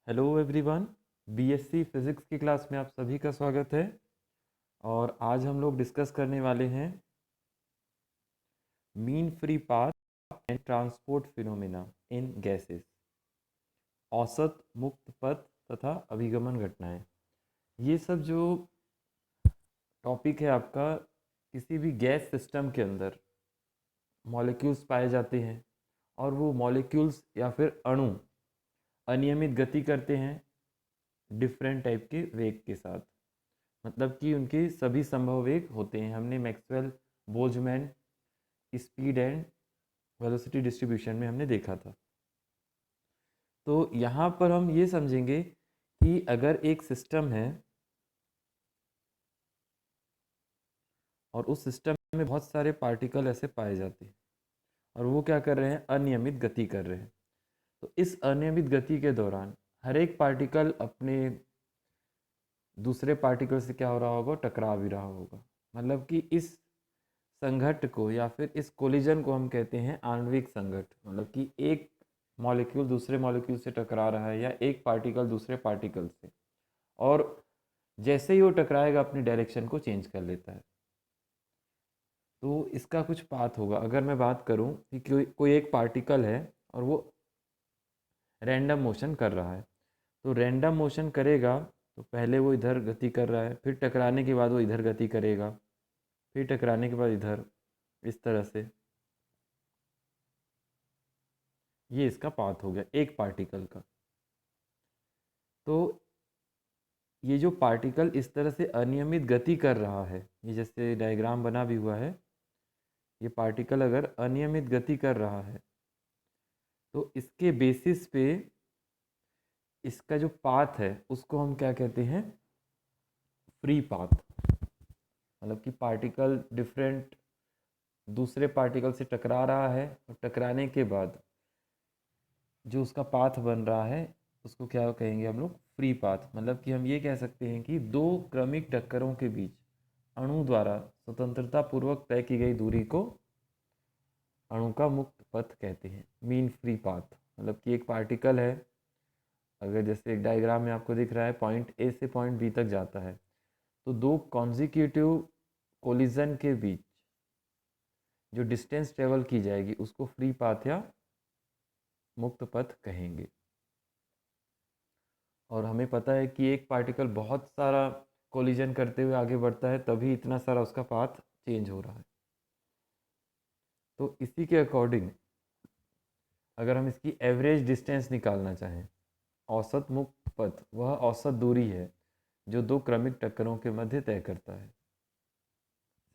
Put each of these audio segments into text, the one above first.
Hello everyone. BSc physics की class में आप सभी का स्वागत है। और आज हम लोग डिस्कस करने वाले हैं mean free path and transport phenomena in gases, औसत मुक्त पथ तथा अभिगमन घटनाएं। ये सब जो टॉपिक है आपका, किसी भी गैस सिस्टम के अंदर मॉलिक्यूल्स पाए जाते हैं और वो मॉलिक्यूल्स या फिर अणु अनियमित गति करते हैं डिफरेंट टाइप के वेग के साथ। मतलब कि उनके सभी संभव वेग होते हैं। हमने Maxwell Boltzmann speed and velocity distribution में हमने देखा था। तो यहाँ पर हम ये समझेंगे कि अगर एक सिस्टम है और उस सिस्टम में बहुत सारे पार्टिकल ऐसे पाए जाते हैं और वो क्या कर रहे हैं, अनियमित गति कर रहे हैं। तो इस अनियमित गति के दौरान हर एक पार्टिकल अपने दूसरे पार्टिकल से क्या हो रहा होगा, टकरा भी रहा होगा। मतलब कि इस संघट्ट को या फिर इस कोलिजन को हम कहते हैं आणविक संघट्ट। मतलब कि एक मॉलिक्यूल दूसरे मॉलिक्यूल से टकरा रहा है या एक पार्टिकल दूसरे पार्टिकल से, और जैसे ही वो टकराएगा अपनी डायरेक्शन को चेंज कर लेता है। तो इसका कुछ पाथ होगा। अगर मैं बात करूं कि कोई एक पार्टिकल है और वो रैंडम मोशन कर रहा है, तो रैंडम मोशन करेगा तो पहले वो इधर गति कर रहा है, फिर टकराने के बाद वो इधर गति करेगा, फिर टकराने के बाद इधर, इस तरह से। ये इसका पाथ हो गया एक पार्टिकल का। तो ये जो पार्टिकल इस तरह से अनियमित गति कर रहा है, ये जैसे डायग्राम बना भी हुआ है, ये पार्टिकल अगर अनियमित गति कर रहा है तो इसके बेसिस पे इसका जो पाथ है उसको हम क्या कहते हैं, फ्री पाथ। मतलब कि पार्टिकल डिफरेंट दूसरे पार्टिकल से टकरा रहा है और टकराने के बाद जो उसका पाथ बन रहा है उसको क्या कहेंगे हम लोग, फ्री पाथ। मतलब कि हम ये कह सकते हैं कि दो क्रमिक टक्करों के बीच अणु द्वारा स्वतंत्रता पूर्वक तय की गई दूरी को अणु का मुक्त पथ कहते हैं, मीन फ्री पाथ। मतलब कि एक पार्टिकल है, अगर जैसे एक डायग्राम में आपको दिख रहा है पॉइंट ए से पॉइंट बी तक जाता है, तो दो कॉन्जिक्यूटिव कोलिजन के बीच जो डिस्टेंस ट्रेवल की जाएगी उसको फ्री पाथ या मुक्त पथ कहेंगे। और हमें पता है कि एक पार्टिकल बहुत सारा कोलिजन करते हुए आगे बढ़ता है, तभी इतना सारा उसका पाथ चेंज हो रहा है। तो इसी के अकॉर्डिंग अगर हम इसकी एवरेज डिस्टेंस निकालना चाहें, औसत मुक्त पथ वह औसत दूरी है जो दो क्रमिक टक्करों के मध्य तय करता है।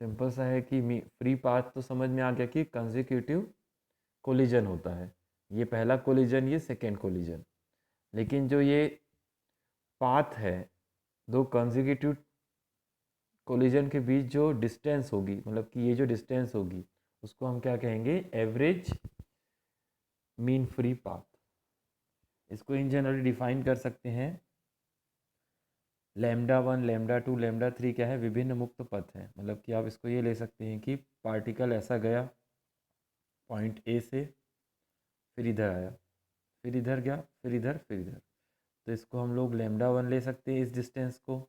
सिंपल सा है कि फ्री पाथ तो समझ में आ गया कि कंसेक्यूटिव कोलिजन होता है, ये पहला कोलिजन, ये सेकेंड कोलिजन। लेकिन जो ये पाथ है, दो कंसेक्यूटिव कोलिजन के बीच जो डिस्टेंस होगी, मतलब कि ये जो डिस्टेंस होगी उसको हम क्या कहेंगे, एवरेज मीन फ्री पाथ। इसको इन जनरली डिफाइन कर सकते हैं, lambda one lambda two lambda three क्या है, विभिन्न मुक्त पथ है। मतलब कि आप इसको ये ले सकते हैं कि पार्टिकल ऐसा गया पॉइंट ए से, फिर इधर आया, फिर इधर गया, फिर इधर, फिर इधर। तो इसको हम लोग लैम्डा वन ले सकते हैं इस डिस्टेंस को।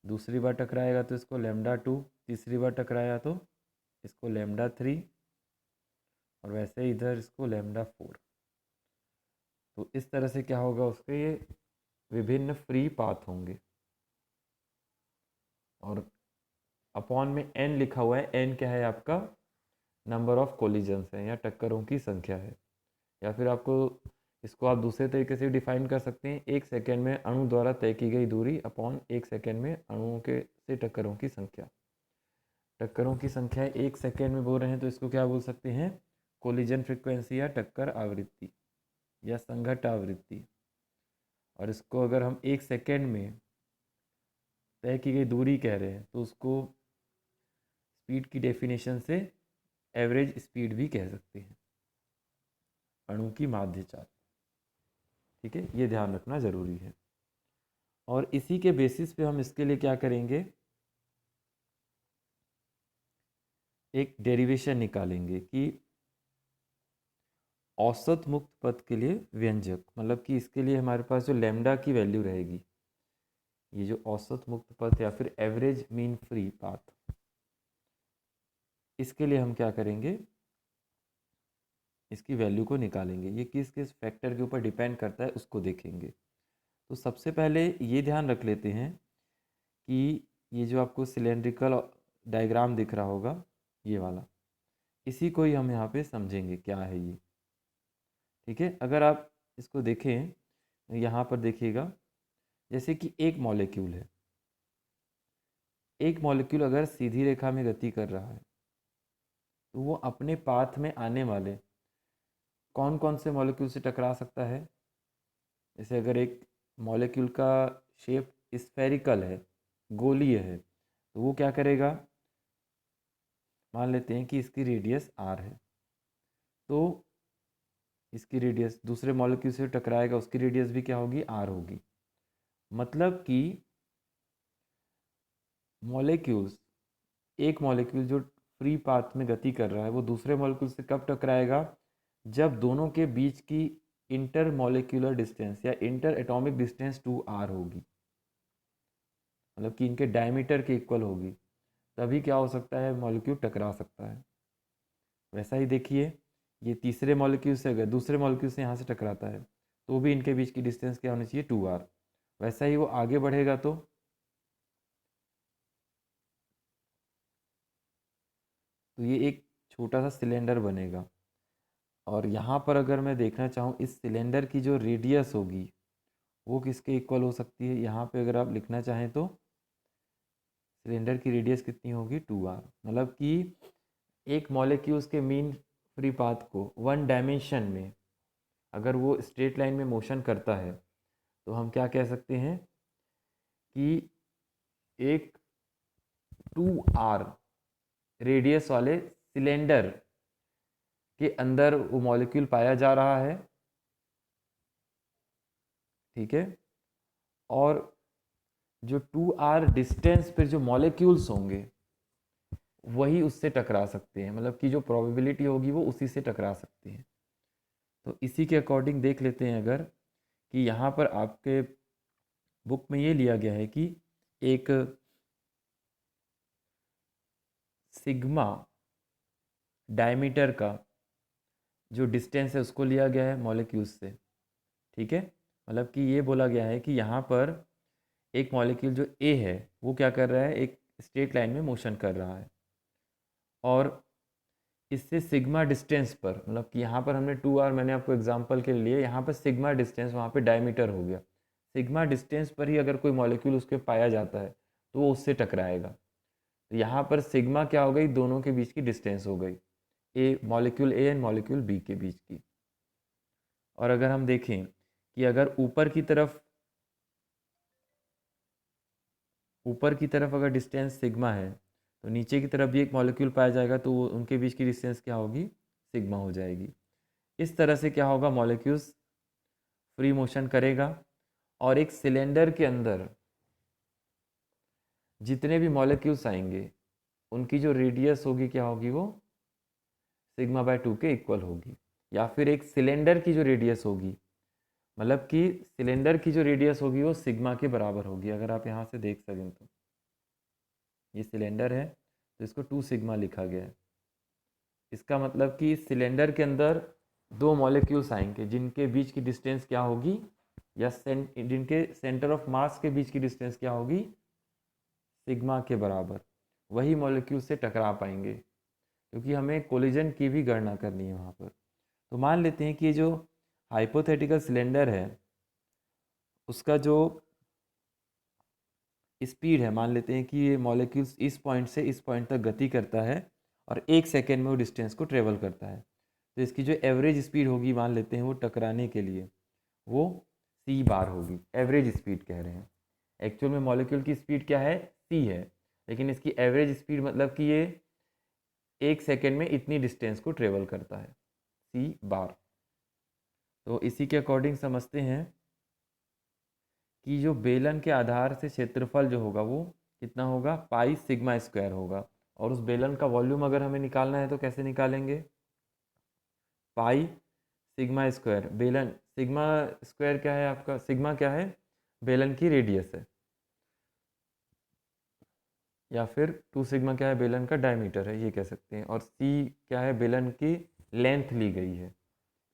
दूसरी बार टकराएगा तो इसको लैम्डा टू, तीसरी बार टकराया तो इसको लैम्डा थ्री, और वैसे ही इधर इसको लैम्डा फोर। तो इस तरह से क्या होगा, उसके ये विभिन्न फ्री पाथ होंगे। और अपॉन में एन लिखा हुआ है, एन क्या है आपका, नंबर ऑफ कोलिजन्स है या टक्करों की संख्या है। या फिर आपको इसको आप दूसरे तरीके से डिफाइन कर सकते हैं, एक सेकेंड में अणु द्वारा तय की गई दूरी अपॉन एक सेकेंड में अणुओं के से टक्करों की संख्या। टक्करों की संख्या एक सेकेंड में बोल रहे हैं तो इसको क्या बोल सकते हैं, कोलिजन फ्रिक्वेंसी या टक्कर आवृत्ति या संघट्ट आवृत्ति। और इसको अगर हम एक सेकेंड में तय की गई दूरी कह रहे हैं तो उसको स्पीड की डेफिनेशन से एवरेज स्पीड भी कह सकते हैं, अणु की माध्य चाल। ठीक है, ये ध्यान रखना ज़रूरी है। और इसी के बेसिस पे हम इसके लिए क्या करेंगे, एक डेरिवेशन निकालेंगे कि औसत मुक्त पथ के लिए व्यंजक, मतलब कि इसके लिए हमारे पास जो लैम्डा की वैल्यू रहेगी, ये जो औसत मुक्त पथ या फिर एवरेज मीन फ्री पाथ, इसके लिए हम क्या करेंगे, इसकी वैल्यू को निकालेंगे। ये किस किस फैक्टर के ऊपर डिपेंड करता है उसको देखेंगे। तो सबसे पहले ये ध्यान रख लेते हैं कि ये जो आपको सिलेंड्रिकल डायग्राम दिख रहा होगा, ये वाला, इसी को ही हम यहाँ पे समझेंगे क्या है ये। ठीक है, अगर आप इसको देखें, यहाँ पर देखिएगा, जैसे कि एक मॉलिक्यूल है, एक मॉलिक्यूल अगर सीधी रेखा में गति कर रहा है तो वो अपने पाथ में आने वाले कौन कौन से मॉलिक्यूल से टकरा सकता है। जैसे अगर एक मॉलिक्यूल का शेप स्फेरिकल है, गोलीय है, तो वो क्या करेगा, मान लेते हैं कि इसकी रेडियस आर है, तो इसकी रेडियस दूसरे मॉलिक्यूल से टकराएगा, उसकी रेडियस भी क्या होगी, आर होगी। मतलब कि मॉलिक्यूल्स, एक मॉलिक्यूल जो फ्री पाथ में गति कर रहा है वो दूसरे मॉलिक्यूल से कब टकराएगा, जब दोनों के बीच की इंटर मॉलिक्यूलर डिस्टेंस या इंटर एटॉमिक डिस्टेंस 2r होगी, मतलब कि इनके डायमीटर के इक्वल होगी, तभी क्या हो सकता है, मॉलिक्यूल टकरा सकता है। वैसा ही देखिए, ये तीसरे मॉलिक्यूल से अगर दूसरे मॉलिक्यूल से यहाँ से टकराता है तो भी इनके बीच की डिस्टेंस क्या होनी चाहिए, 2r। वैसा ही वो आगे बढ़ेगा तो ये एक छोटा सा सिलेंडर बनेगा। और यहाँ पर अगर मैं देखना चाहूँ इस सिलेंडर की जो रेडियस होगी वो किसके इक्वल हो सकती है, यहाँ पे अगर आप लिखना चाहें तो सिलेंडर की रेडियस कितनी होगी, 2r। मतलब कि एक मॉलिक्यूल्स के मीन फ्री पाथ को वन डायमेंशन में अगर वो स्ट्रेट लाइन में मोशन करता है तो हम क्या कह सकते हैं कि एक 2r रेडियस वाले सिलेंडर के अंदर वो मॉलिक्यूल पाया जा रहा है। ठीक है, और जो 2r डिस्टेंस पर जो मॉलिक्यूल्स होंगे वही उससे टकरा सकते हैं, मतलब कि जो प्रोबेबिलिटी होगी वो उसी से टकरा सकते हैं। तो इसी के अकॉर्डिंग देख लेते हैं अगर कि यहाँ पर आपके बुक में ये लिया गया है कि एक सिग्मा डायमीटर का जो डिस्टेंस है उसको लिया गया है मॉलिक्यूल्स से। ठीक है, मतलब कि ये बोला गया है कि यहाँ पर एक मॉलिक्यूल जो ए है वो क्या कर रहा है, एक स्ट्रेट लाइन में मोशन कर रहा है, और इससे सिग्मा डिस्टेंस पर, मतलब कि यहाँ पर हमने 2r मैंने आपको एग्जांपल के लिए, यहाँ पर सिग्मा डिस्टेंस वहाँ पे डायमीटर हो गया, सिग्मा डिस्टेंस पर ही अगर कोई मॉलिक्यूल उसके पाया जाता है तो वो उससे टकराएगा। तो यहाँ पर सिग्मा क्या हो गई, दोनों के बीच की डिस्टेंस हो गई, molecule A and molecule B के बीच की। और अगर हम देखें कि अगर ऊपर की तरफ अगर डिस्टेंस सिग्मा है तो नीचे की तरफ भी एक मॉलिक्यूल पाया जाएगा तो वो उनके बीच की डिस्टेंस क्या होगी, सिग्मा हो जाएगी। इस तरह से क्या होगा, मॉलिक्यूल्स फ्री मोशन करेगा और एक सिलेंडर के अंदर जितने भी मॉलिक्यूल्स आएंगे उनकी जो रेडियस होगी क्या होगी, वो सिग्मा बाय 2 के इक्वल होगी। या फिर एक सिलेंडर की जो रेडियस होगी, मतलब कि सिलेंडर की जो रेडियस होगी वो सिग्मा के बराबर होगी। अगर आप यहाँ से देख सकें तो ये सिलेंडर है तो इसको 2 सिग्मा लिखा गया है। इसका मतलब कि सिलेंडर के अंदर दो मॉलिक्यूल्स आएंगे जिनके बीच की डिस्टेंस क्या होगी, या जिनके सेंटर ऑफ मास के बीच की डिस्टेंस क्या होगी, सिग्मा के बराबर। वही मॉलिक्यूल से टकरा पाएंगे, क्योंकि हमें कोलिजन की भी गणना करनी है वहाँ पर। तो मान लेते हैं कि ये जो हाइपोथेटिकल सिलेंडर है उसका जो स्पीड है, मान लेते हैं कि ये मॉलिक्यूल्स इस पॉइंट से इस पॉइंट तक गति करता है और 1 सेकेंड में वो डिस्टेंस को ट्रेवल करता है। तो इसकी जो एवरेज स्पीड होगी, मान लेते हैं वो टकराने के लिए, वो c बार होगी। एवरेज स्पीड कह रहे हैं, एक्चुअल में मॉलिक्यूल की स्पीड क्या है, c है, लेकिन इसकी एवरेज स्पीड मतलब कि ये 1 सेकेंड में इतनी डिस्टेंस को ट्रेवल करता है, c बार। तो इसी के अकॉर्डिंग समझते हैं कि जो बेलन के आधार से क्षेत्रफल जो होगा वो कितना होगा, पाई सिग्मा स्क्वायर होगा। और उस बेलन का वॉल्यूम अगर हमें निकालना है तो कैसे निकालेंगे, पाई सिग्मा स्क्वायर बेलन, सिग्मा स्क्वायर क्या है आपका, सिग्मा क्या है, बेलन की रेडियस है, या फिर 2 सिग्मा क्या है, बेलन का डायमीटर है, ये कह सकते हैं। और सी क्या है, बेलन की लेंथ ली गई है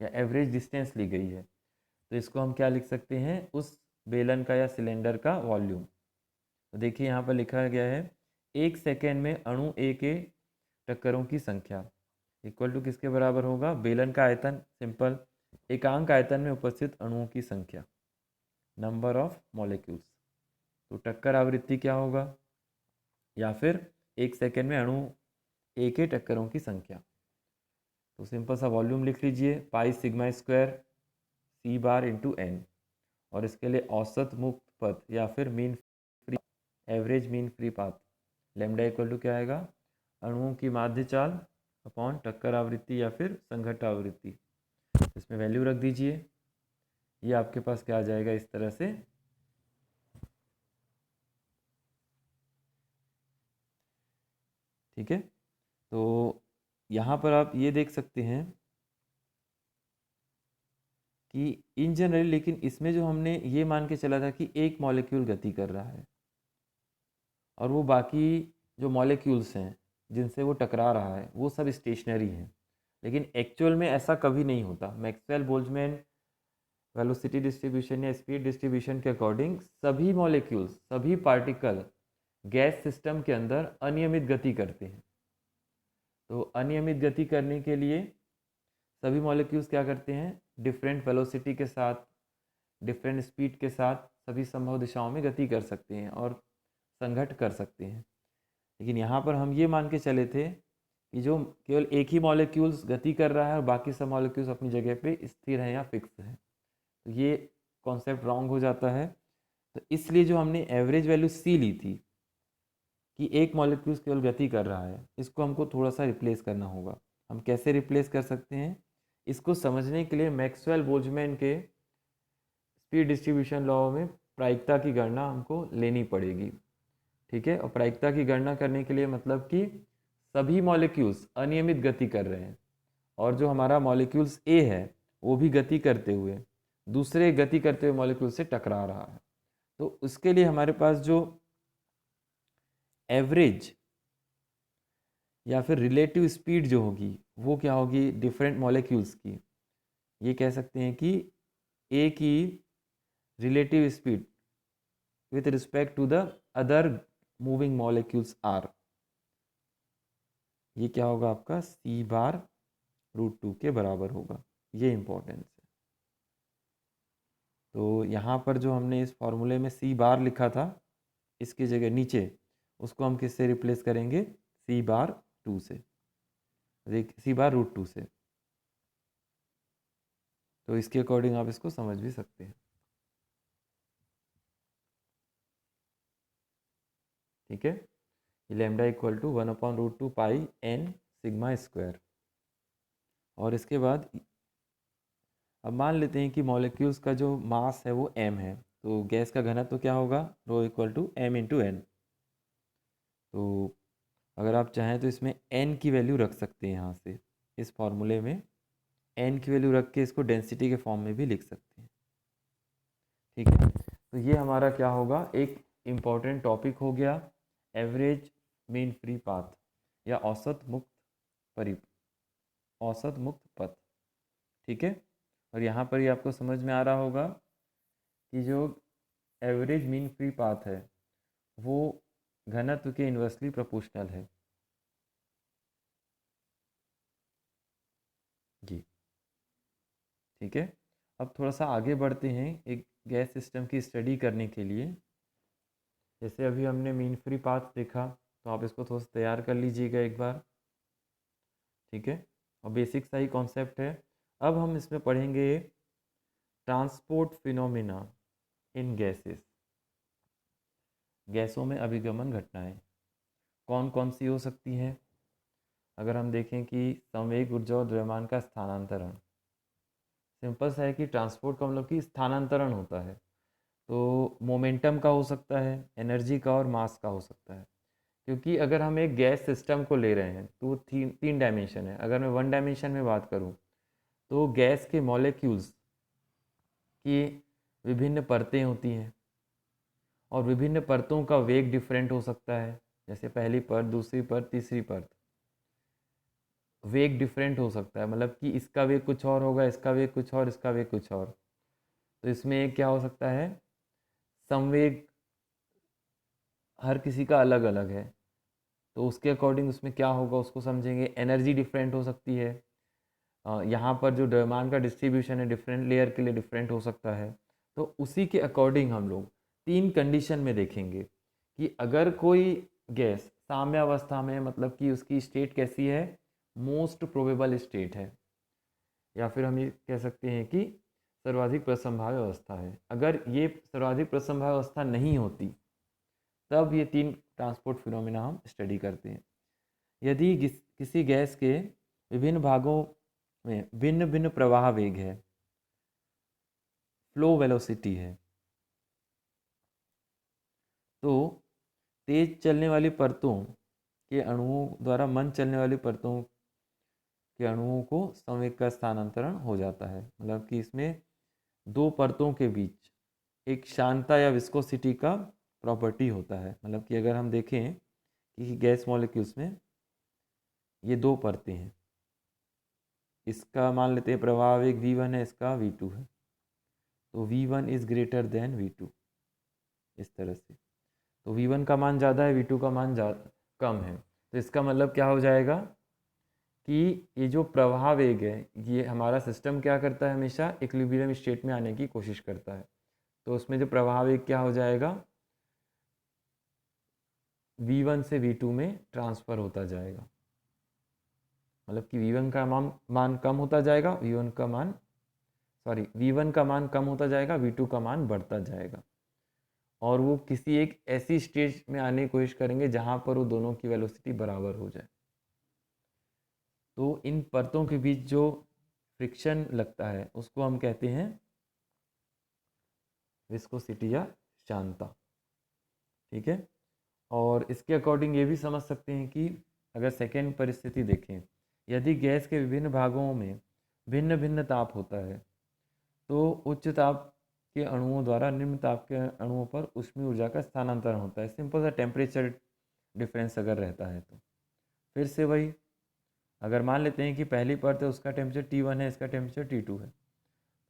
या एवरेज डिस्टेंस ली गई है। तो इसको हम क्या लिख सकते हैं, उस बेलन का या सिलेंडर का वॉल्यूम। तो देखिए यहाँ पर लिखा गया है 1 सेकेंड में अणु ए के टक्करों की संख्या इक्वल टू किसके बराबर होगा, बेलन का आयतन, सिंपल, एकांक आयतन में उपस्थित अणुओं की संख्या, नंबर ऑफ मॉलिक्यूल्स। तो टक्कर आवृत्ति क्या होगा, या फिर 1 सेकेंड में अणु ए के टक्करों की संख्या। तो सिंपल सा वॉल्यूम लिख लीजिए, pi sigma square C bar into N. और इसके लिए औसत मुक्त पथ या फिर mean free, average mean free path, lambda equal to क्या आएगा, अणुओं की माध्य चाल अपॉन टक्कर आवृत्ति या फिर संघट्ट आवृत्ति। इसमें वैल्यू रख दीजिए, ये आपके पास क्या आ जाएगा इस तरह से। ठीक है, तो यहाँ पर आप ये देख सकते हैं कि इन जनरल, लेकिन इसमें जो हमने ये मान के चला था कि एक मॉलिक्यूल गति कर रहा है और वो बाकी जो मॉलिक्यूल्स हैं जिनसे वो टकरा रहा है वो सब स्टेशनरी हैं, लेकिन एक्चुअल में ऐसा कभी नहीं होता। मैक्सवेल बोल्ट्जमैन वेलोसिटी डिस्ट्रीब्यूशन या स्पीड डिस्ट्रीब्यूशन के अकॉर्डिंग सभी मॉलिक्यूल्स, सभी पार्टिकल गैस सिस्टम के अंदर अनियमित गति करते हैं। तो अनियमित गति करने के लिए सभी मॉलिक्यूल्स क्या करते हैं, डिफरेंट वेलोसिटी के साथ, डिफरेंट स्पीड के साथ सभी संभव दिशाओं में गति कर सकते हैं और संघट्ट कर सकते हैं। लेकिन यहाँ पर हम ये मान के चले थे कि जो केवल एक ही मॉलिक्यूल्स गति कर रहा है और बाकी सब मॉलिक्यूल्स अपनी जगह पे स्थिर हैं या फिक्स हैं, तो ये कॉन्सेप्ट रॉन्ग हो जाता है। तो इसलिए जो हमने एवरेज वैल्यू सी ली थी कि एक मॉलिक्यूल्स केवल गति कर रहा है, इसको हमको थोड़ा सा रिप्लेस करना होगा। हम कैसे रिप्लेस कर सकते हैं, इसको समझने के लिए मैक्सवेल बोल्ट्जमैन के स्पीड डिस्ट्रीब्यूशन लॉ में प्रायिकता की गणना हमको लेनी पड़ेगी। ठीक है, और प्रायिकता की गणना करने के लिए मतलब कि सभी मॉलिक्यूल्स अनियमित गति कर रहे हैं और जो हमारा मॉलिक्यूल्स ए है वो भी गति करते हुए दूसरे गति करते हुए मॉलिक्यूल से टकरा रहा है। तो उसके लिए हमारे पास जो एवरेज या फिर रिलेटिव स्पीड जो होगी वो क्या होगी, डिफरेंट मॉलिक्यूल्स की, ये कह सकते हैं कि ए की relative speed with respect to the other moving molecules are, ये क्या होगा आपका सी बार रूट 2 के बराबर होगा। ये इंपॉर्टेंस है। तो यहाँ पर जो हमने इस फॉर्मूले में सी बार लिखा था, इसकी जगह नीचे उसको हम किससे रिप्लेस करेंगे, सी बार 2 से, सी बार रूट 2 से। तो इसके अकॉर्डिंग आप इसको समझ भी सकते हैं। ठीक है, lambda equal to 1/√2 pi N sigma square. और इसके बाद अब मान लेते हैं कि मॉलिक्यूल्स का जो मास है वो m है, तो गैस का घनत्व तो क्या होगा, rho equal to m into N. तो अगर आप चाहें तो इसमें n की वैल्यू रख सकते हैं, यहाँ से इस फॉर्मूले में n की वैल्यू रख के इसको डेंसिटी के फॉर्म में भी लिख सकते हैं। ठीक है, तो ये हमारा क्या होगा, एक इम्पॉर्टेंट टॉपिक हो गया, एवरेज मीन फ्री पाथ या औसत मुक्त पथ। ठीक है, और यहाँ पर ही आपको समझ में आ रहा होगा कि जो एवरेज मीन फ्री पाथ है वो घनत्व के इन्वर्सली प्रोपोर्शनल है। जी ठीक है, अब थोड़ा सा आगे बढ़ते हैं एक गैस सिस्टम की स्टडी करने के लिए। जैसे अभी हमने मीन फ्री पाथ देखा, तो आप इसको थोड़ा सा तैयार कर लीजिएगा एक बार। ठीक है, और बेसिक सा ही कॉन्सेप्ट है। अब हम इसमें पढ़ेंगे ट्रांसपोर्ट फिनोमिना इन गैसेस, गैसों में अभिगमन घटनाएं कौन कौन सी हो सकती हैं। अगर हम देखें कि संवेग ऊर्जा और द्रव्यमान का स्थानांतरण, सिंपल सा है कि ट्रांसपोर्ट का मतलब कि स्थानांतरण होता है, तो मोमेंटम का हो सकता है, एनर्जी का और मास का हो सकता है। क्योंकि अगर हम एक गैस सिस्टम को ले रहे हैं तो तीन तीन डायमेंशन है। अगर मैं वन डायमेंशन में बात करूँ तो गैस के मॉलिक्यूल्स की विभिन्न परतें होती हैं और विभिन्न परतों का वेग डिफरेंट हो सकता है। जैसे पहली परत, दूसरी परत, तीसरी परत, वेग डिफरेंट हो सकता है, मतलब कि इसका वेग कुछ और होगा, इसका वेग कुछ और, इसका वेग कुछ और। तो इसमें क्या हो सकता है, संवेग हर किसी का अलग अलग है, तो उसके अकॉर्डिंग उसमें क्या होगा उसको समझेंगे। एनर्जी डिफरेंट हो सकती है, यहाँ पर जो द्रव्यमान का डिस्ट्रीब्यूशन है डिफरेंट लेयर के लिए डिफरेंट हो सकता है। तो उसी के अकॉर्डिंग हम लोग 3 कंडीशन में देखेंगे कि अगर कोई गैस साम्यावस्था में, मतलब कि उसकी स्टेट कैसी है, मोस्ट प्रोबेबल स्टेट है, या फिर हम ये कह सकते हैं कि सर्वाधिक प्रसंभाव्य अवस्था है। अगर ये सर्वाधिक प्रसंभाव्य अवस्था नहीं होती तब ये 3 ट्रांसपोर्ट फिनोमिना हम स्टडी करते हैं। यदि किसी गैस के विभिन्न भागों में भिन्न भिन्न प्रवाह वेग है, फ्लो वेलोसिटी है, तो तेज चलने वाली परतों के अणुओं द्वारा मंद चलने वाली परतों के अणुओं को संवेग का स्थानांतरण हो जाता है। मतलब कि इसमें दो परतों के बीच एक शांता या विस्कोसिटी का प्रॉपर्टी होता है। मतलब कि अगर हम देखें कि गैस मॉलिक्यूल्स में ये दो परतें हैं, इसका मान लेते हैं प्रवाह वेग v1 है, इसका v2 है, तो v1 is greater than v2, इस तरह से। तो v1 का मान ज़्यादा है, v2 का मान कम है, तो इसका मतलब क्या हो जाएगा कि ये जो प्रवाह वेग है, ये हमारा सिस्टम क्या करता है, हमेशा इक्विलिब्रियम स्टेट में आने की कोशिश करता है। तो उसमें जो प्रवाह वेग क्या हो जाएगा, v1 से v2 में ट्रांसफ़र होता जाएगा। मतलब कि v1 का मान कम होता जाएगा, v1 का मान कम होता जाएगा, v2 का मान बढ़ता जाएगा, और वो किसी एक ऐसी स्टेज में आने की कोशिश करेंगे जहाँ पर वो दोनों की वेलोसिटी बराबर हो जाए। तो इन परतों के बीच जो फ्रिक्शन लगता है उसको हम कहते हैं विस्कोसिटी या शांता। ठीक है, और इसके अकॉर्डिंग ये भी समझ सकते हैं कि अगर सेकेंड परिस्थिति देखें, यदि गैस के विभिन्न भागों में भिन्न भिन्न ताप होता है, तो उच्च ताप के अणुओं द्वारा निम्न ताप के अणुओं पर ऊष्मीय ऊर्जा का स्थानांतरण होता है। सिंपल सा टेम्परेचर डिफरेंस अगर रहता है तो फिर से वही, अगर मान लेते हैं कि पहली परत है उसका टेम्परेचर T1 है, इसका टेम्परेचर T2 है,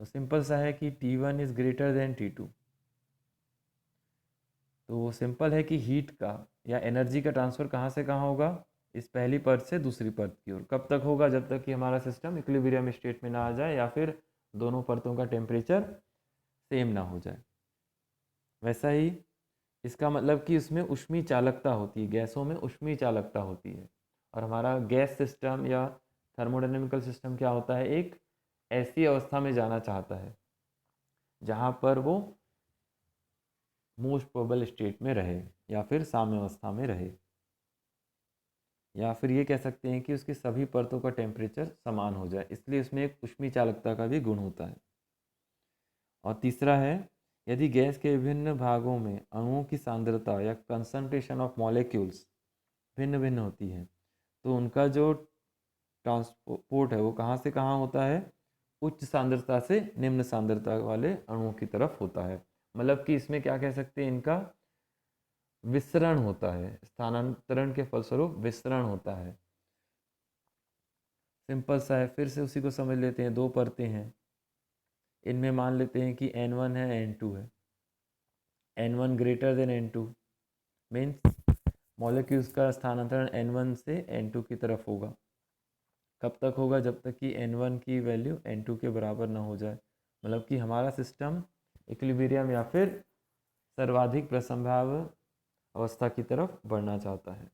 तो सिंपल सा है कि T1 is greater than T2। तो वो सिंपल है कि हीट का या एनर्जी का ट्रांसफ़र कहाँ से कहाँ होगा, इस पहली परत से दूसरी परत की ओर। कब तक होगा, जब तक कि हमारा सिस्टम इक्विलिब्रियम स्टेट में ना आ जाए या फिर दोनों परतों का टेम्परेचर सेम ना हो जाए। वैसा ही इसका मतलब कि उसमें ऊष्मीय चालकता होती है, गैसों में ऊष्मीय चालकता होती है, और हमारा गैस सिस्टम या थर्मोडायनेमिकल सिस्टम क्या होता है, एक ऐसी अवस्था में जाना चाहता है जहाँ पर वो मोस्ट प्रोबेबल स्टेट में रहे या फिर साम्य अवस्था में रहे, या फिर ये कह सकते हैं कि उसकी सभी परतों का टेम्परेचर समान हो जाए, इसलिए उसमें एक ऊष्मीय चालकता का भी गुण होता है। और तीसरा है, यदि गैस के विभिन्न भागों में अणुओं की सांद्रता या कंसंट्रेशन ऑफ मॉलिक्यूल्स भिन्न भिन्न होती है, तो उनका जो ट्रांसपोर्ट है वो कहाँ से कहाँ होता है, उच्च सांद्रता से निम्न सांद्रता वाले अणुओं की तरफ होता है। मतलब कि इसमें क्या कह सकते हैं, इनका विसरण होता है, स्थानांतरण के फलस्वरूप विसरण होता है। सिंपल सा है, फिर से उसी को समझ लेते हैं। दो परतें हैं, इनमें मान लेते हैं कि N1 है, N2 है, N1 greater than N2, means molecules का स्थानांतरण N1 से N2 की तरफ होगा। कब तक होगा, जब तक कि N1 की वैल्यू N2 के बराबर ना हो जाए। मतलब कि हमारा सिस्टम इक्विलिब्रियम या फिर सर्वाधिक प्रसंभाव्य अवस्था की तरफ बढ़ना चाहता है।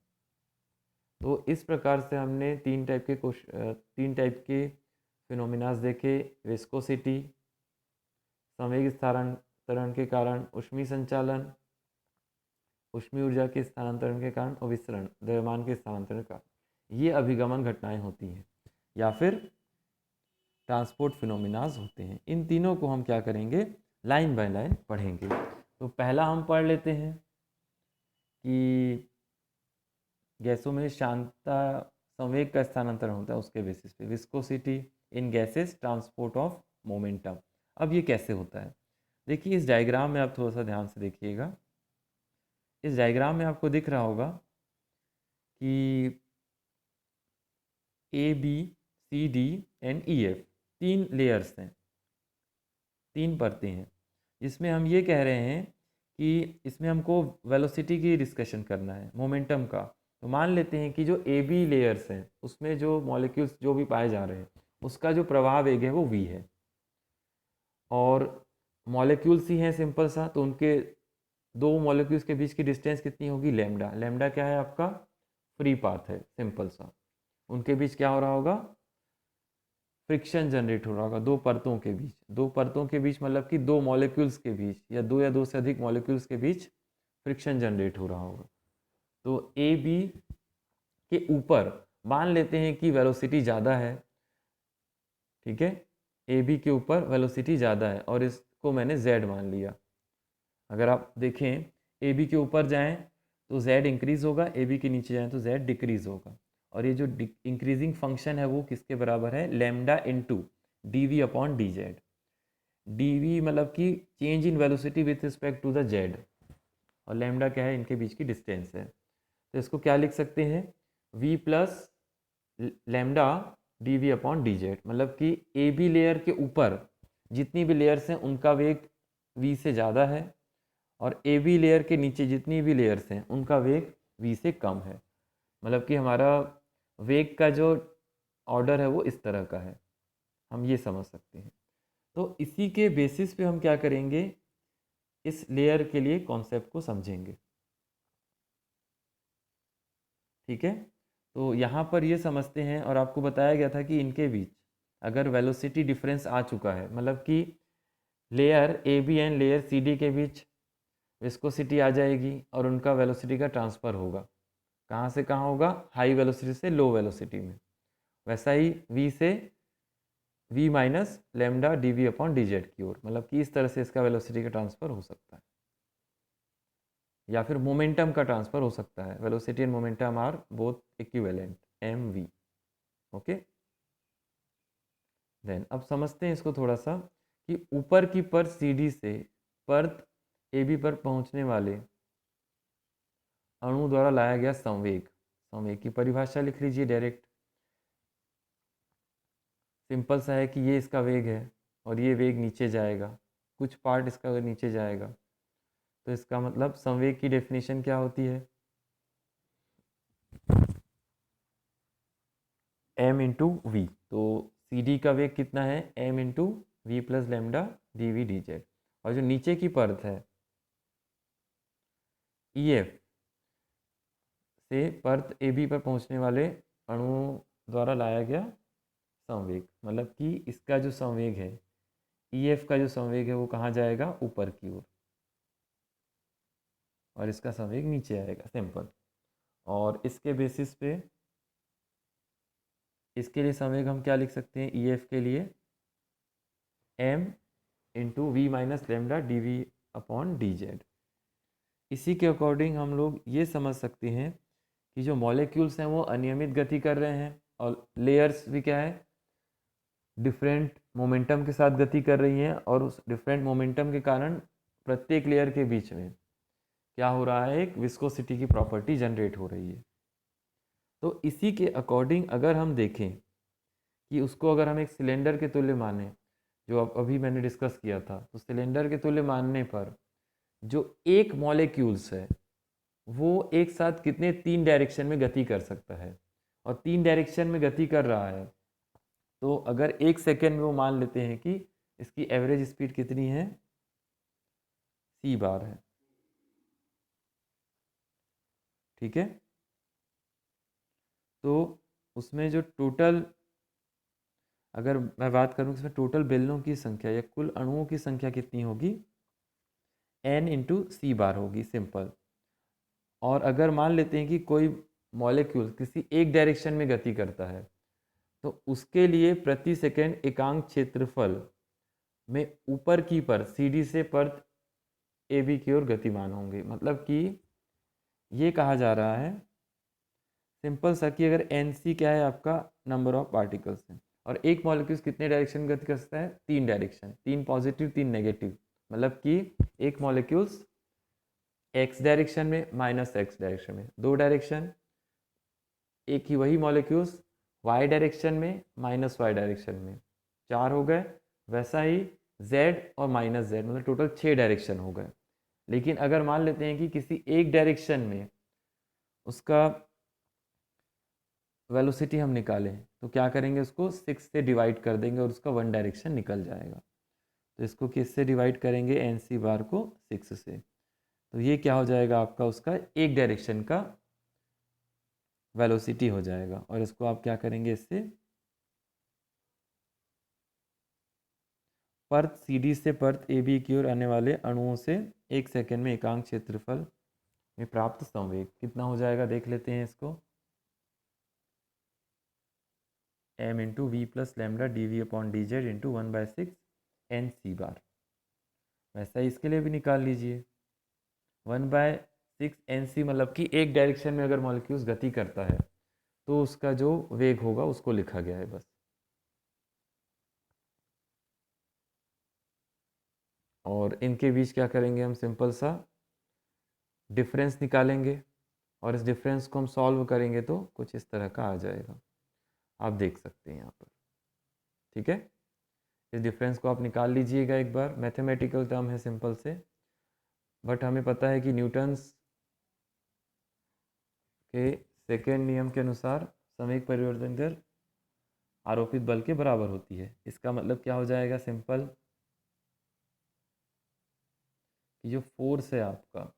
तो इस प्रकार से हमने तीन टाइप के फिनोमिनास देखे। विस्कोसिटी, संवेग स्थानांतरण के कारण ऊष्मीय संचालन, ऊष्मीय ऊर्जा के स्थानांतरण के कारण, और विसरण, द्रव्यमान के स्थानांतरण का, ये अभिगमन घटनाएं होती हैं या फिर ट्रांसपोर्ट फिनोमिनाज होते हैं। इन तीनों को हम क्या करेंगे, लाइन बाय लाइन पढ़ेंगे। तो पहला हम पढ़ लेते हैं कि गैसों में शांता संवेग का स्थानांतरण होता है, उसके बेसिस पे viscosity, in gases transport of momentum. अब ये कैसे होता है, देखिए इस डायग्राम में आप थोड़ा सा ध्यान से देखिएगा। इस डायग्राम में आपको दिख रहा होगा कि A B C D and E F 3 layers हैं, 3 परतें हैं, जिसमें हम ये कह रहे हैं कि इसमें हमको वेलोसिटी की डिस्कशन करना है, मोमेंटम का। तो मान लेते हैं कि जो ए बी लेयर्स हैं उसमें जो मॉलिक्यूल्स जो भी पाए जा रहे हैं उसका जो प्रवाह वेग है वो v है, और मॉलिक्यूल्स ही हैं सिंपल सा, तो उनके दो मॉलिक्यूल्स के बीच की डिस्टेंस कितनी होगी, लैम्डा। लैम्डा क्या है आपका, फ्री पाथ है सिंपल सा। उनके बीच क्या हो रहा होगा, फ्रिक्शन जनरेट हो रहा होगा दो परतों के बीच। दो परतों के बीच मतलब कि दो मॉलिक्यूल्स के बीच या दो से अधिक मॉलिक्यूल्स के बीच फ्रिक्शन जनरेट हो रहा होगा। तो ए बी के ऊपर मान लेते हैं कि वेलोसिटी ज़्यादा है, ठीक है, ए बी के ऊपर वेलोसिटी ज़्यादा है और इसको मैंने z मान लिया। अगर आप देखें ए बी के ऊपर जाएं तो z इंक्रीज़ होगा, ए बी के नीचे जाएं तो z डिक्रीज़ होगा। और ये जो इंक्रीजिंग फंक्शन है वो किसके बराबर है, lambda into D V upon D Z. D V मतलब कि change in velocity with respect to the Z, और लैम्डा क्या है, इनके बीच की डिस्टेंस है। तो इसको क्या लिख सकते हैं, v plus lambda D V upon D Z, मतलब कि ए बी लेयर के ऊपर जितनी भी लेयर्स हैं उनका वेग v से ज़्यादा है, और ए बी लेयर के नीचे जितनी भी लेयर्स हैं उनका वेग v से कम है। मतलब कि हमारा वेग का जो ऑर्डर है वो इस तरह का है, हम ये समझ सकते हैं। तो इसी के बेसिस पे हम क्या करेंगे, इस लेयर के लिए कॉन्सेप्ट को समझेंगे, ठीक है। तो यहाँ पर ये समझते हैं, और आपको बताया गया था कि इनके बीच अगर वेलोसिटी डिफरेंस आ चुका है, मतलब कि layer A B and layer C D के बीच विस्कोसिटी आ जाएगी और उनका वेलोसिटी का ट्रांसफ़र होगा। कहाँ से कहाँ होगा, हाई वेलोसिटी से लो वेलोसिटी में। वैसा ही v से v minus lambda D V upon D Z की ओर, मतलब कि इस तरह से इसका वेलोसिटी का ट्रांसफ़र हो सकता है, या फिर मोमेंटम का ट्रांसफ़र हो सकता है। Velocity and momentum are both equivalent M V, okay. Then अब समझते हैं इसको थोड़ा सा कि ऊपर की परत सी डी से परत ए बी पर पहुंचने वाले अणु द्वारा लाया गया संवेग। संवेग की परिभाषा लिख लीजिए डायरेक्ट, सिंपल सा है कि ये इसका वेग है और ये वेग नीचे जाएगा, कुछ पार्ट इसका नीचे जाएगा। तो इसका मतलब संवेग की डेफिनेशन क्या होती है, m इंटू वी। तो सी डी का वेग कितना है, m into V plus lambda D V D Z. और जो नीचे की परत है ई एफ से परत ए बी पर पहुंचने वाले अणुओं द्वारा लाया गया संवेग, मतलब कि इसका जो संवेग है ई एफ का जो संवेग है वो कहाँ जाएगा, ऊपर की ओर, और इसका संवेग नीचे आएगा, सिंपल। और इसके बेसिस पे इसके लिए संवेग हम क्या लिख सकते हैं, ई एफ के लिए m into V minus lambda D V upon D Z. इसी के अकॉर्डिंग हम लोग ये समझ सकते हैं कि जो मॉलिक्यूल्स हैं वो अनियमित गति कर रहे हैं, और लेयर्स भी क्या है, डिफरेंट मोमेंटम के साथ गति कर रही हैं, और उस डिफरेंट मोमेंटम के कारण प्रत्येक लेयर के बीच में क्या हो रहा है, एक विस्कोसिटी की प्रॉपर्टी जनरेट हो रही है। तो इसी के अकॉर्डिंग अगर हम देखें कि उसको अगर हम एक सिलेंडर के तुल्य माने, जो अब अभी मैंने डिस्कस किया था, तो सिलेंडर के तुल्य मानने पर जो एक मॉलिक्यूल्स है वो एक साथ कितने 3 डायरेक्शन में गति कर सकता है, और 3 डायरेक्शन में गति कर रहा है, तो अगर 1 सेकेंड में वो मान लेते हैं कि इसकी एवरेज स्पीड कितनी है, c बार है, ठीक है। तो उसमें जो टोटल, अगर मैं बात करूँ इसमें टोटल बेलनों की संख्या या कुल अणुओं की संख्या कितनी होगी, n इंटू सी बार होगी, सिंपल। और अगर मान लेते हैं कि कोई मॉलिक्यूल किसी एक डायरेक्शन में गति करता है, तो उसके लिए प्रति सेकंड एकांक क्षेत्रफल में ऊपर की पर सी डी से परत ए बी की ओर गतिमान होंगे। मतलब कि ये कहा जा रहा है सिंपल सा कि अगर एन सी क्या है आपका नंबर ऑफ पार्टिकल्स हैं, और एक मॉलिक्यूल कितने डायरेक्शन गति कर सकता है? 3 डायरेक्शन, 3 पॉजिटिव 3 नेगेटिव, मतलब कि एक मॉलिक्यूल्स x डायरेक्शन में माइनस x डायरेक्शन में, 2 डायरेक्शन, एक ही वही मॉलिक्यूल्स y डायरेक्शन में माइनस y डायरेक्शन में, 4 हो गए। वैसा ही z और माइनस z, मतलब टोटल 6 डायरेक्शन हो गए। लेकिन अगर मान लेते हैं कि किसी एक डायरेक्शन में उसका वेलोसिटी हम निकालें, तो क्या करेंगे? उसको 6 से डिवाइड कर देंगे और उसका 1 डायरेक्शन निकल जाएगा। तो इसको किससे डिवाइड करेंगे? एन सी बार को 6 से। तो ये क्या हो जाएगा आपका? उसका एक डायरेक्शन का वेलोसिटी हो जाएगा। और इसको आप क्या करेंगे? इससे परत सी डी से परत ए बी की ओर आने वाले अणुओं से 1 सेकेंड में एकांक क्षेत्रफल में प्राप्त संवेग कितना हो जाएगा? देख लेते हैं इसको। m into V plus lambda D V upon D Z into 1/6 N C bar. वैसा ही इसके लिए भी निकाल लीजिए। 1/6 एन सी, मतलब कि एक डायरेक्शन में अगर मॉलिक्यूल्स गति करता है तो उसका जो वेग होगा उसको लिखा गया है बस। और इनके बीच क्या करेंगे? हम सिंपल सा डिफरेंस निकालेंगे और इस डिफरेंस को हम सॉल्व करेंगे तो कुछ इस तरह का आ जाएगा, आप देख सकते हैं यहाँ पर। ठीक है, इस डिफरेंस को आप निकाल लीजिएगा एक बार। मैथमेटिकल टर्म है सिंपल से, बट हमें पता है कि न्यूटन्स के सेकेंड नियम के अनुसार संवेग परिवर्तन दर आरोपित बल के बराबर होती है। इसका मतलब क्या हो जाएगा? सिंपल कि जो फोर्स है आपका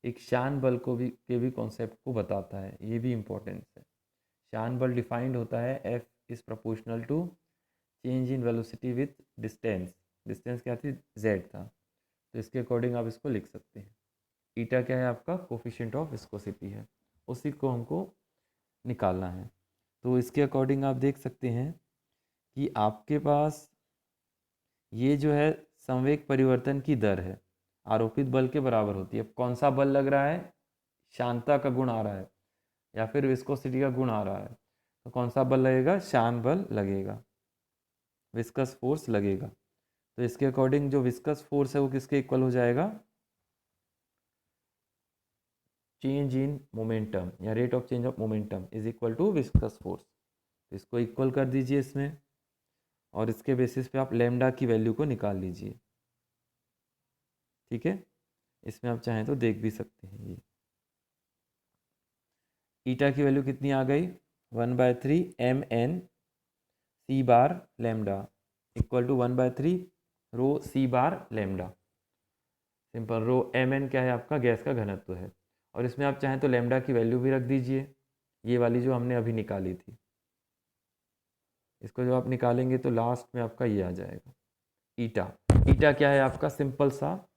एक शान बल को भी कॉन्सेप्ट को बताता है, ये भी इम्पोर्टेंस है। शान बल डिफाइंड होता है F is proportional to change in velocity with distance. Distance क्या थी? z था, तो इसके अकॉर्डिंग आप इसको लिख सकते हैं। ईटा क्या है आपका? कोफिशिएंट ऑफ विस्कोसिटी है, उसी को हमको निकालना है। तो इसके अकॉर्डिंग आप देख सकते हैं कि आपके पास ये जो है संवेग परिवर्तन की दर है आरोपित बल के बराबर होती है। कौन सा बल लग रहा है? शांता का गुण आ रहा है या फिर विस्कोसिटी का गुण आ रहा है, तो कौन सा बल लगेगा? शान बल लगेगा, विस्कस फोर्स लगेगा। तो इसके अकॉर्डिंग जो विस्कस फोर्स है वो किसके इक्वल हो जाएगा? चेंज इन मोमेंटम या rate of change of momentum is equal to viscous force. तो इसको इक्वल कर दीजिए इसमें, और इसके बेसिस पे आप लैम्डा की वैल्यू को निकाल लीजिए। ठीक है, इसमें आप चाहें तो देख भी सकते हैं। ये ईटा की वैल्यू कितनी आ गई? 1/3 M N C bar lambda equal to 1/3 rho C bar lambda. Simple, rho M N क्या है आपका? गैस का घनत्व है। और इसमें आप चाहें तो लैम्डा की वैल्यू भी रख दीजिए, ये वाली जो हमने अभी निकाली थी। इसको जब आप निकालेंगे तो लास्ट में आपका ये आ जाएगा ईटा। ईटा क्या है आपका? सिंपल सा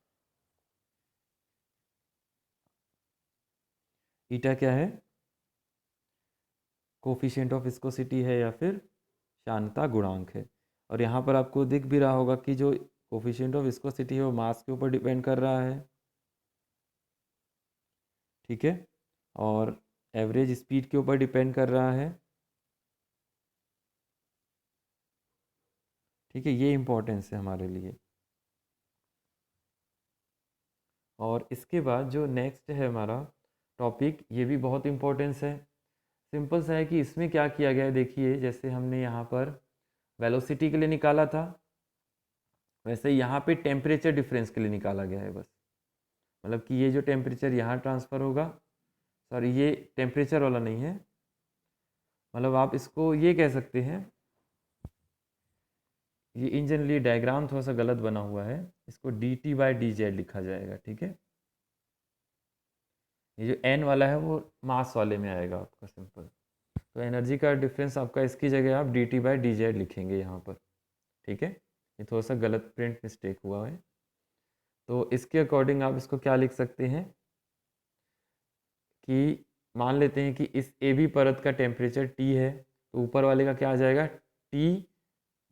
ईटा क्या है? कोफिशिएंट ऑफ विस्कोसिटी है या फिर शांता गुणांक है। और यहाँ पर आपको दिख भी रहा होगा कि जो कोफिशिएंट ऑफ विस्कोसिटी है वो मास के ऊपर डिपेंड कर रहा है। ठीक है, और एवरेज स्पीड के ऊपर डिपेंड कर रहा है। ठीक है, ये इंपॉर्टेंस है हमारे लिए। और इसके बाद जो नेक्स्ट है हमारा टॉपिक, ये भी बहुत इंपॉर्टेंस है। सिंपल सा है कि इसमें क्या किया गया है, देखिए जैसे हमने यहाँ पर वेलोसिटी के लिए निकाला था, वैसे यहाँ पे टेम्परेचर डिफरेंस के लिए निकाला गया है बस। मतलब कि ये जो टेम्परेचर यहाँ ट्रांसफ़र होगा, सॉरी ये टेम्परेचर वाला नहीं है, मतलब आप इसको ये कह सकते हैं, ये इन जनरली डायग्राम थोड़ा सा गलत बना हुआ है, इसको dt/dz लिखा जाएगा। ठीक है, ये जो n वाला है वो मास वाले में आएगा आपका सिंपल। तो एनर्जी का डिफरेंस आपका इसकी जगह आप dt/dz लिखेंगे यहाँ पर। ठीक है, ये थोड़ा सा गलत प्रिंट मिस्टेक हुआ है। तो इसके अकॉर्डिंग आप इसको क्या लिख सकते हैं कि मान लेते हैं कि इस ए बी परत का टेम्परेचर T है, तो ऊपर वाले का क्या आ जाएगा? T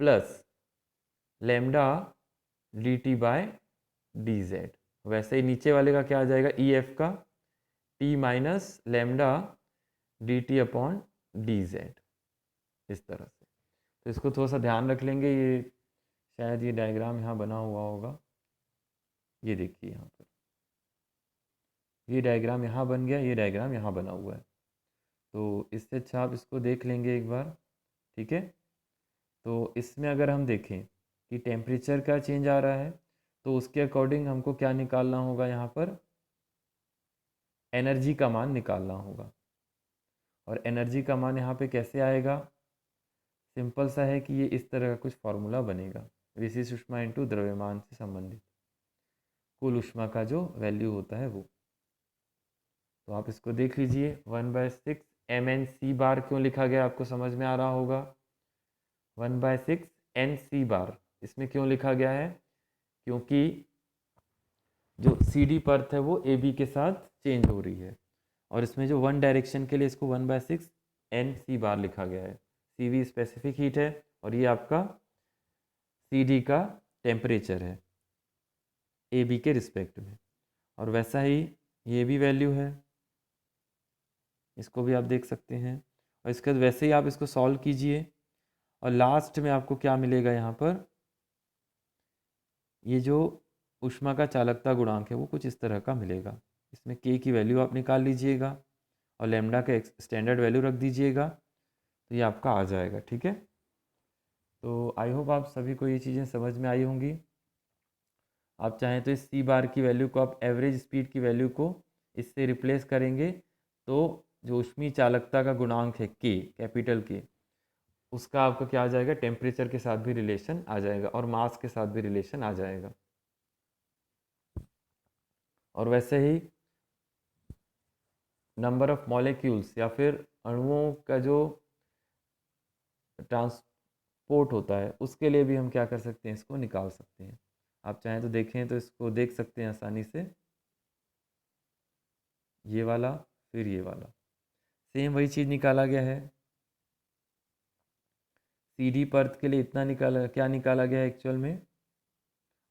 plus lambda dt/dz। वैसे ही नीचे वाले का क्या आ जाएगा? EF का T माइनस लैम्डा dt/dz। इस तरह से तो इसको थोड़ा सा ध्यान रख लेंगे। ये शायद ये डायग्राम यहाँ बना हुआ होगा, ये देखिए यहाँ पर ये डायग्राम यहाँ बन गया, ये डायग्राम यहाँ बना हुआ है। तो इससे अच्छा आप इसको देख लेंगे एक बार, ठीक है। तो इसमें अगर हम देखें कि टेम्परेचर का चेंज आ रहा है, तो उसके अकॉर्डिंग हमको क्या निकालना होगा, यहाँ पर एनर्जी का मान निकालना होगा। और एनर्जी का मान यहाँ पे कैसे आएगा, सिंपल सा है कि ये इस तरह का कुछ फॉर्मूला बनेगा, विशिष्ट ऊष्मा इंटू द्रव्यमान से संबंधित कुल ऊष्मा का जो वैल्यू होता है वो। तो आप इसको देख लीजिए, 1/6 MnC बार क्यों लिखा गया आपको समझ में आ रहा होगा। 1/6 NC बार इसमें क्यों लिखा गया है, क्योंकि जो CD परत है वो AB के साथ चेंज हो रही है, और इसमें जो वन डायरेक्शन के लिए इसको 1/6 NC बार लिखा गया है। CV स्पेसिफिक हीट है और ये आपका CD का टेम्परेचर है AB के रिस्पेक्ट में। और वैसा ही ये भी वैल्यू है, इसको भी आप देख सकते हैं। और इसके बाद वैसे ही आप इसको सॉल्व कीजिए और लास्ट में आपको क्या मिलेगा, यहाँ पर ये जो ऊष्मा का चालकता गुणांक है वो कुछ इस तरह का मिलेगा। इसमें K की वैल्यू आप निकाल लीजिएगा और लैम्डा का स्टैंडर्ड वैल्यू रख दीजिएगा, तो ये आपका आ जाएगा, ठीक है। तो आई होप आप सभी को ये चीज़ें समझ में आई होंगी। आप चाहें तो इस C बार की वैल्यू को आप एवरेज स्पीड की वैल्यू को इससे रिप्लेस करेंगे, तो जो ऊष्मीय चालकता का गुणांक है K, कैपिटल K, उसका आपका क्या आ जाएगा, टेम्परेचर के साथ भी रिलेशन आ जाएगा और मास के साथ भी रिलेशन आ जाएगा। और वैसे ही नंबर ऑफ मॉलिक्यूल्स या फिर अणुओं का जो ट्रांसपोर्ट होता है उसके लिए भी हम क्या कर सकते हैं, इसको निकाल सकते हैं। आप चाहें तो देखें तो इसको देख सकते हैं आसानी से, ये वाला फिर ये वाला सेम वही चीज़ निकाला गया है। CD परत के लिए इतना निकाला, क्या निकाला गया है एक्चुअल में,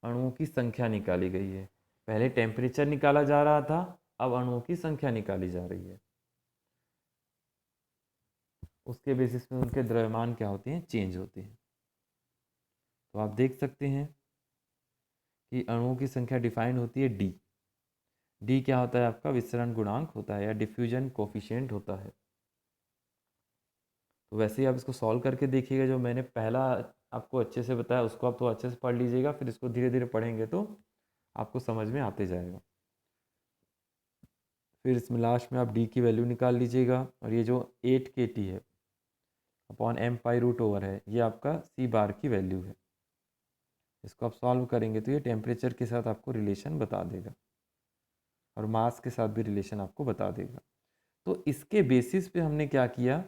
अणुओं की संख्या निकाली गई है। पहले टेम्परेचर निकाला जा रहा था, अब अणुओं की संख्या निकाली जा रही है। उसके बेसिस पे उनके द्रव्यमान क्या होते हैं, चेंज होते हैं। तो आप देख सकते हैं कि अणुओं की संख्या डिफाइन होती है डी। डी क्या होता है, आपका विसरण गुणांक होता है या डिफ्यूजन कोफिशिएंट होता है। तो वैसे ही आप इसको सॉल्व करके देखिएगा, जो मैंने पहला आपको अच्छे से बताया उसको आप तो अच्छे से पढ़ लीजिएगा, फिर इसको धीरे धीरे पढ़ेंगे तो आपको समझ में आते जाएगा। फिर इसमें लास्ट में आप डी की वैल्यू निकाल लीजिएगा, और ये जो 8 kT है अपॉन m π√ओवर है, ये आपका C बार की वैल्यू है। इसको आप सॉल्व करेंगे तो ये टेम्परेचर के साथ आपको रिलेशन बता देगा और मास के साथ भी रिलेशन आपको बता देगा। तो इसके बेसिस पे हमने क्या किया,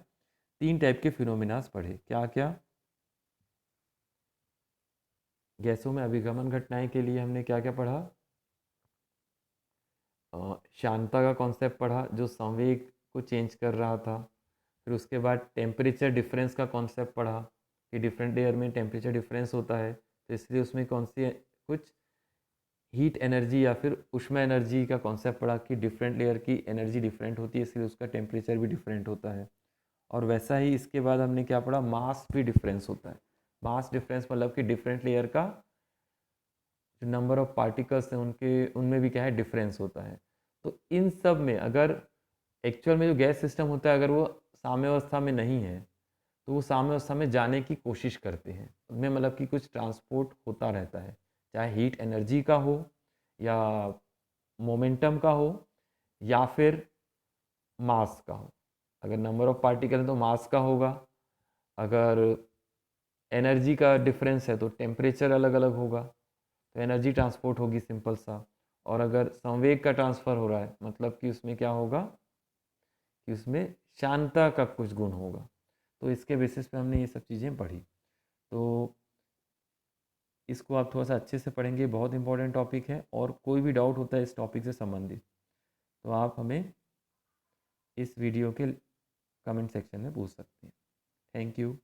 3 टाइप के फिनोमिनास पढ़े। क्या क्या, गैसों में अभिगमन घटनाएं के लिए हमने क्या क्या पढ़ा, शांता का कॉन्सेप्ट पढ़ा जो संवेग को चेंज कर रहा था। फिर उसके बाद टेम्परेचर डिफरेंस का कॉन्सेप्ट पढ़ा कि डिफरेंट लेयर में टेम्परेचर डिफरेंस होता है, तो इसलिए उसमें कौन सी कुछ हीट एनर्जी या फिर ऊष्मा एनर्जी का कॉन्सेप्ट पढ़ा कि डिफरेंट लेयर की एनर्जी डिफरेंट होती है, इसलिए उसका टेम्परेचर भी डिफरेंट होता है। और वैसा ही इसके बाद हमने क्या पढ़ा, मास भी डिफरेंस होता है। मास डिफरेंस मतलब कि डिफरेंट लेयर का जो नंबर ऑफ पार्टिकल्स हैं उनके उनमें भी क्या है, डिफरेंस होता है। तो इन सब में अगर एक्चुअल में जो गैस सिस्टम होता है अगर वो साम्यावस्था में नहीं है, तो वो साम्यावस्था में जाने की कोशिश करते हैं। उनमें मतलब कि कुछ ट्रांसपोर्ट होता रहता है, चाहे हीट एनर्जी का हो या मोमेंटम का हो या फिर मास का हो। अगर नंबर ऑफ पार्टिकल है तो मास का होगा, अगर एनर्जी का डिफरेंस है तो टेम्परेचर अलग अलग होगा, तो एनर्जी ट्रांसपोर्ट होगी, सिंपल सा। और अगर संवेग का ट्रांसफ़र हो रहा है मतलब कि उसमें क्या होगा कि उसमें शांता का कुछ गुण होगा। तो इसके बेसिस पे हमने ये सब चीज़ें पढ़ी। तो इसको आप थोड़ा सा अच्छे से पढ़ेंगे, बहुत इंपॉर्टेंट टॉपिक है। और कोई भी डाउट होता है इस टॉपिक से संबंधित तो आप हमें इस वीडियो के कमेंट सेक्शन में पूछ सकते हैं। Thank you.